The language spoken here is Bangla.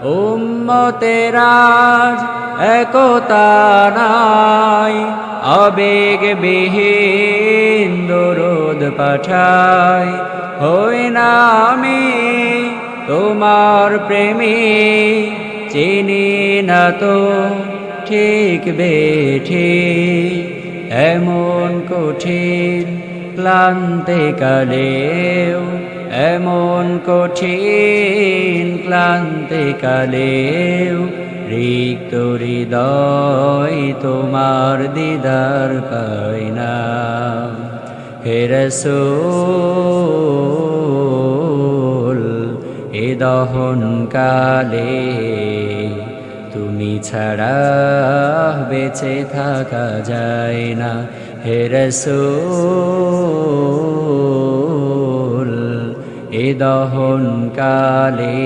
উম্মতের আজ একতা নাই, আবেগ বিহীন দরুদ পাঠাই। হই না আমি তোমার প্রেমী, চিনি না তো ঠিক বেঠিক। এমন কঠিন ক্লান্তি কালেও, এমন কঠিন ক্লান্তি কালেও, রিক্ত হৃদয় তোমার দিদার পাই না। হে রাসূল এ দহন কালে তুমি ছাড়া বেঁচে থাকা যায় না। হে রাসূল এ দহন কালে